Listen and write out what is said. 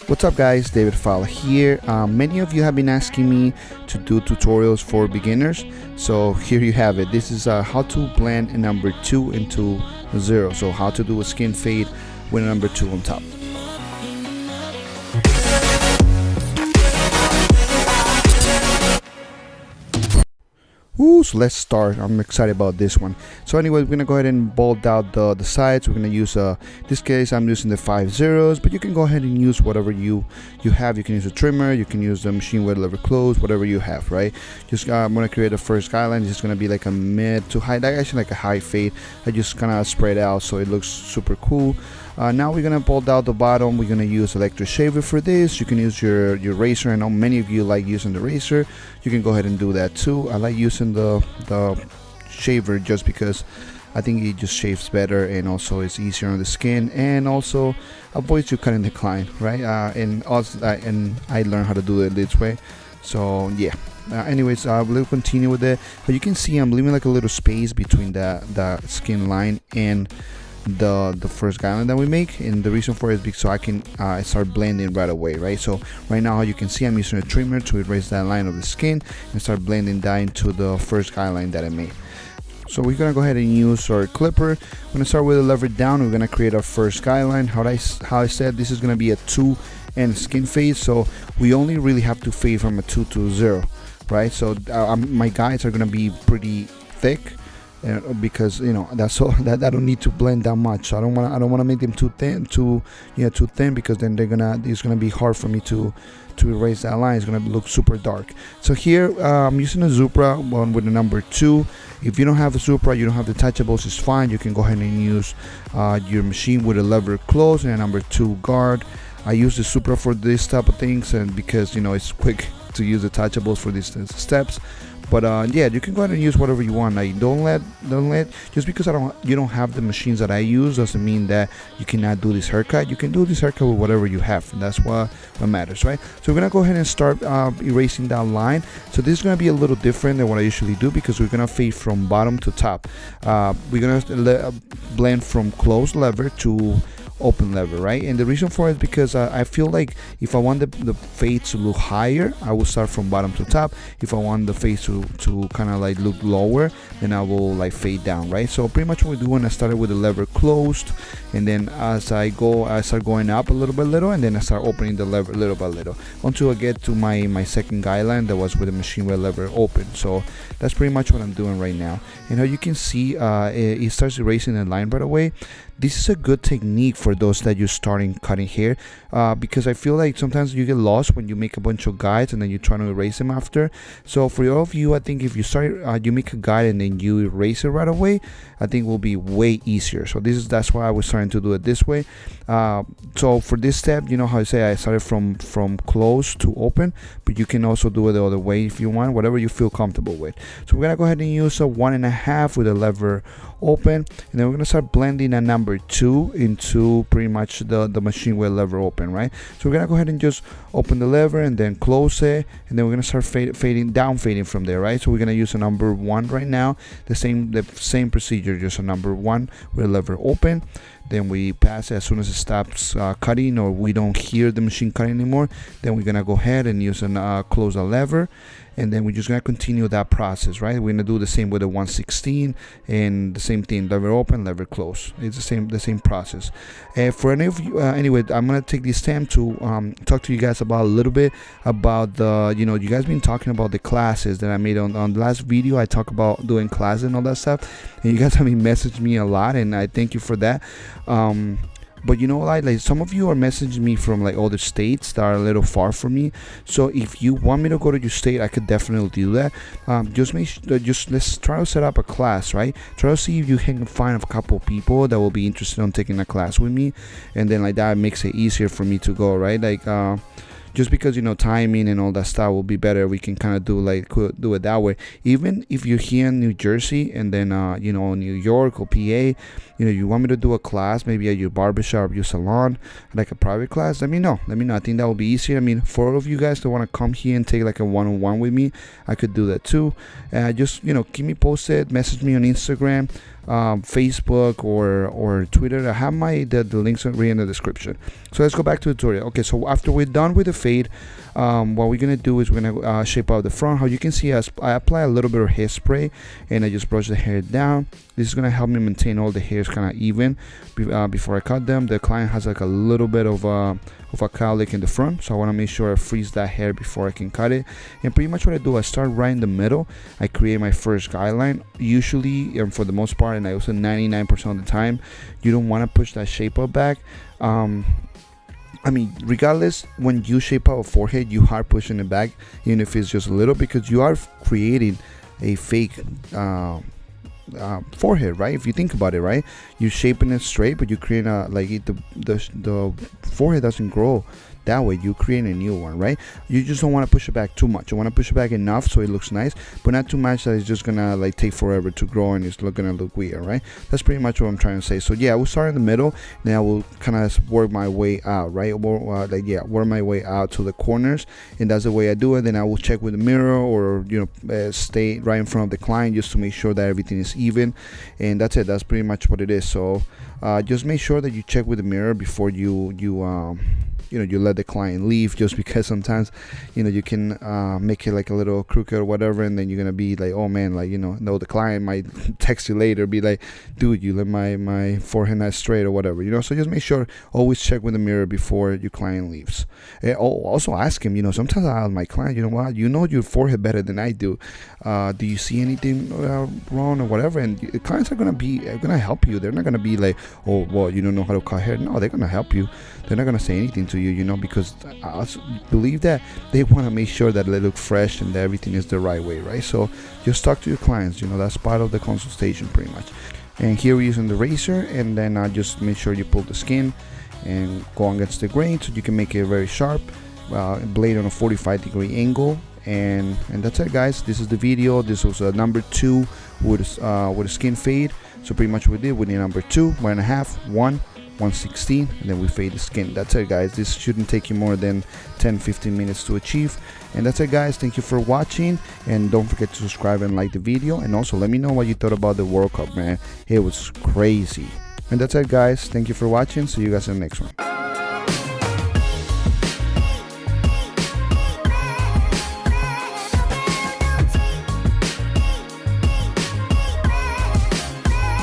What's up guys, David Fowler here. Many of you have been asking me to do tutorials for beginners, so here you have it. This is how to blend a number 2 into 0, so how to do a skin fade with a number 2 on top. So let's start. I'm excited about this one. So anyway, we're gonna go ahead and bold out the sides. We're gonna use this case I'm using the 5 zeros, but you can go ahead and use whatever you have. You can use a trimmer, you can use the machine where lever close, whatever you have, right? Just I'm gonna create a first guideline. It's just gonna be like a mid to high, actually like a high fade. I just kind of spread out so it looks super cool. Now we're gonna bolt out the bottom. We're gonna use electric shaver for this. You can use your razor. I know many of you like using the razor. You can go ahead and do that too. I like using the shaver just because I think it just shaves better, and also it's easier on the skin, and also avoids you cutting the client, right? And I learned how to do it this way. So yeah. Anyways, we'll continue with it. But you can see I'm leaving like a little space between the skin line and the first guideline that we make, and the reason for it is because so I can start blending right away, right? So right now you can see I'm using a trimmer to erase that line of the skin and start blending that into the first guideline that I made. So we're gonna go ahead and use our clipper. We're gonna start with the lever down. We're gonna create our first guideline. How I said, this is gonna be a 2 and skin fade, so we only really have to fade from a 2 to 0, right? So my guides are gonna be pretty thick, because that's all that I don't need to blend that much. So I don't want to make them too thin, too thin, because then it's gonna be hard for me to erase that line. It's gonna look super dark. So here I'm using a Supra one with the number 2. If you don't have a Supra, you don't have the touchables, it's fine. You can go ahead and use your machine with a lever close and a number 2 guard. I use the Supra for this type of things, and because it's quick to use the touchables for these steps. But yeah, you can go ahead and use whatever you want. Like don't let just because you don't have the machines that I use doesn't mean that you cannot do this haircut. You can do this haircut with whatever you have, and that's what matters, right? So we're gonna go ahead and start erasing that line. So this is gonna be a little different than what I usually do, because we're gonna fade from bottom to top. We're gonna blend from closed lever to open lever, right? And the reason for it is because I feel like if I want the fade to look higher, I will start from bottom to top. If I want the fade to kind of like look lower, then I will like fade down, right? So pretty much what we're doing, I started with the lever closed, and then as I start going up a little, and then I start opening the lever little by little until I get to my second guideline that was with the machine where lever open. So that's pretty much what I'm doing right now. And how you can see, it starts erasing the line right away. This is a good technique for those that you're starting cutting hair, because I feel like sometimes you get lost when you make a bunch of guides and then you're trying to erase them after. So for all of you, I think if you start you make a guide and then you erase it right away, I think it will be way easier. So that's why I was starting to do it this way. So for this step, you know how I say I started from close to open, but you can also do it the other way if you want, whatever you feel comfortable with. So we're gonna go ahead and use a 1.5 with the lever open, and then we're gonna start blending a number 2 into pretty much the machine with lever open, right? So we're gonna go ahead and just open the lever and then close it, and then we're gonna start fading from there, right? So we're gonna use a number 1 right now, the same procedure, just a number 1 with lever open. Then we pass it as soon as it stops cutting, or we don't hear the machine cutting anymore. Then we're gonna go ahead and use and close the lever, and then we're just gonna continue that process, right? We're gonna do the same with the 116, and the same thing, lever open, lever close. It's the same process. For any of you, anyway, I'm gonna take this time to talk to you guys about a little bit about the, you guys been talking about the classes that I made on the last video. I talk about doing classes and all that stuff, and you guys have been messaging me a lot, and I thank you for that. But like some of you are messaging me from like other states that are a little far from me. So if you want me to go to your state, I could definitely do that. Just let's try to set up a class, right? Try to see if you can find a couple people that will be interested in taking a class with me, and then like that makes it easier for me to go, right? Like just because timing and all that stuff will be better, we can kind of do it that way. Even if you're here in New Jersey and then New York or PA, you want me to do a class maybe at your barbershop, your salon, like a private class, let me know. I think that will be easier. I mean, for all of you guys that want to come here and take like a one-on-one with me, I could do that too. Just keep me posted, message me on Instagram. Facebook or Twitter. I have the links right in the description. So let's go back to the tutorial. Okay, so after we're done with the fade, what we're gonna do is we're gonna shape out the front. How you can see, I apply a little bit of hairspray and I just brush the hair down. This is gonna help me maintain all the hairs kind of even before I cut them. The client has like a little bit of a cowlick in the front, so I want to make sure I freeze that hair before I can cut it. And pretty much what I do, I start right in the middle. I create my first guideline. Usually, and for the most part, and I also 99% of the time, you don't want to push that shape up back. I mean, regardless, when you shape out a forehead, you are pushing it back, even if it's just a little, because you are creating a fake forehead, right? If you think about it, right, you're shaping it straight, but you create a the forehead doesn't grow that way. You create a new one, right? You just don't want to push it back too much. You want to push it back enough so it looks nice, but not too much that it's just gonna like take forever to grow and it's gonna look weird, right? That's pretty much what I'm trying to say. So yeah, we'll start in the middle, then I will kind of work my way out, right? Work my way out to the corners, and that's the way I do it. Then I will check with the mirror, or stay right in front of the client just to make sure that everything is even, and that's it. That's pretty much what it is. So just make sure that you check with the mirror before you let the client leave, just because sometimes you can make it like a little crooked or whatever, and then you're gonna be like, oh man, like no, the client might text you later, be like, dude, you let my forehead not straight or whatever, so just make sure, always check with the mirror before your client leaves. And also ask him, sometimes I ask my client, what, your forehead better than I do, do you see anything wrong or whatever? And the clients are gonna help you. They're not gonna be like, oh well, you don't know how to cut hair. No, they're gonna help you. They're not gonna say anything to you, because I believe that they want to make sure that they look fresh and that everything is the right way, right? So just talk to your clients, that's part of the consultation pretty much. And here we're using the razor, and then just make sure you pull the skin and go against the grain so you can make it very sharp, blade on a 45-degree angle. And that's it, guys. This is the video. This was number 2 with a skin fade. So pretty much what we did, we did number 2, 1.5, 1, 1/16, and then we fade the skin. That's it, guys. This shouldn't take you more than 10-15 minutes to achieve. And that's it, guys. Thank you for watching, and don't forget to subscribe and like the video, and also let me know what you thought about the World Cup, man. It was crazy. And that's it, guys. Thank you for watching. See you guys in the next one.